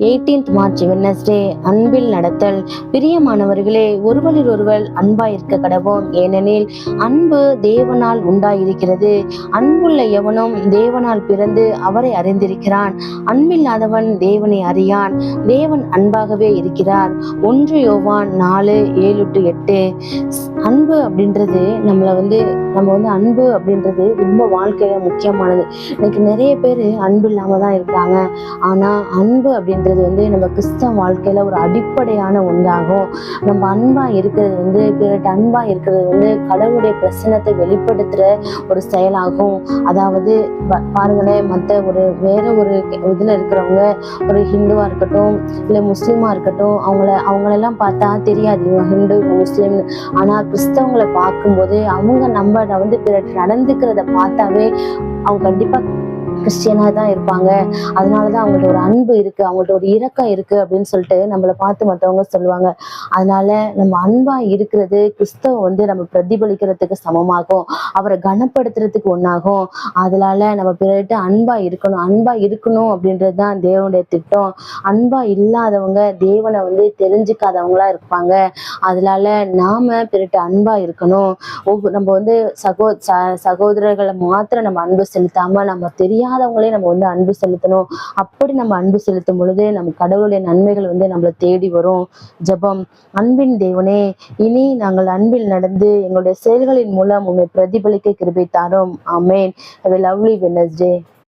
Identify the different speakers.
Speaker 1: 18th March Wednesday. அன்பில் நடத்தல். பிரியமானவர்களே, ஒருவரில் ஒருவர் அன்பாயிருக்க கடவோம், ஏனெனில் அன்பு தேவனால் உண்டாயிருக்கிறது. அன்புள்ள எவனும் தேவனால் பிறந்து அவரை அறிந்திருக்கிறான். அன்பில்லாதவன் தேவனை அறியான். தேவன் அன்பாகவே இருக்கிறார். 1 யோவான் 4:7-8. அன்பு அப்படின்றது நம்ம அன்பு அப்படின்றது ரொம்ப வாழ்க்கையில முக்கியமானது. இன்னைக்கு நிறைய பேர் அன்பு இல்லாம தான் இருக்காங்க. ஆனா அன்பு அப்படின்றது நம்ம கிறிஸ்தவ வாழ்க்கையில ஒரு அடிப்படையான ஒன்றாகும். நம்ம அன்பா இருக்கிறது பிறர்கிட்ட அன்பா இருக்கிறது கடவுளுடைய பிரசன்னத்தை வெளிப்படுத்துற ஒரு செயலாகும். அதாவது பாருங்களேன், மற்ற வேற ஒரு இதுல இருக்கிறவங்க, ஒரு ஹிந்துவா இருக்கட்டும் இல்ல முஸ்லீமா இருக்கட்டும், அவங்களெல்லாம் பார்த்தா தெரியாது இவங்க ஹிந்து முஸ்லீம். ஆனா கிறிஸ்தவங்களை பார்க்கும்போது அவங்க நம்ம பிறர் நடந்துக்கிறத பார்த்தாவே அவங்க கண்டிப்பா கிறிஸ்டியனா தான் இருப்பாங்க. அதனாலதான் அவங்கள்ட்ட ஒரு அன்பு இருக்கு, அவங்கள்ட்ட ஒரு இரக்கம் இருக்கு அப்படின்னு சொல்லிட்டு நம்மளை பார்த்து மற்றவங்க சொல்லுவாங்க. அதனால நம்ம அன்பா இருக்கிறது கிறிஸ்தவ நம்ம பிரதிபலிக்கிறதுக்கு சமமாகும், அவரை கனப்படுத்துறதுக்கு ஒன்னாகும். அதனால நம்ம பிறர்கிட்ட அன்பா இருக்கணும் அப்படின்றது தான் தேவனுடைய திட்டம். அன்பா இல்லாதவங்க தேவனை தெரிஞ்சுக்காதவங்களா இருப்பாங்க. அதனால நாம பிறர்கிட்ட அன்பா இருக்கணும். நம்ம சகோதரர்களை மாத்திரம் நம்ம அன்பு செலுத்தாம நம்ம தெரியாதவங்களே நம்ம அன்பு செலுத்தணும். அப்படி நம்ம அன்பு செலுத்தும் பொழுது நம்ம கடவுளுடைய நன்மைகள் நம்மளை தேடி வரும். ஜெபம். அன்பின் தேவனே, இனி நாங்கள் அன்பில் நடந்து எங்களுடைய செயல்களின் மூலம் உம்மை பிரதிபலிக்க கிருபை தாரும். ஆமென். Have a lovely Wednesday.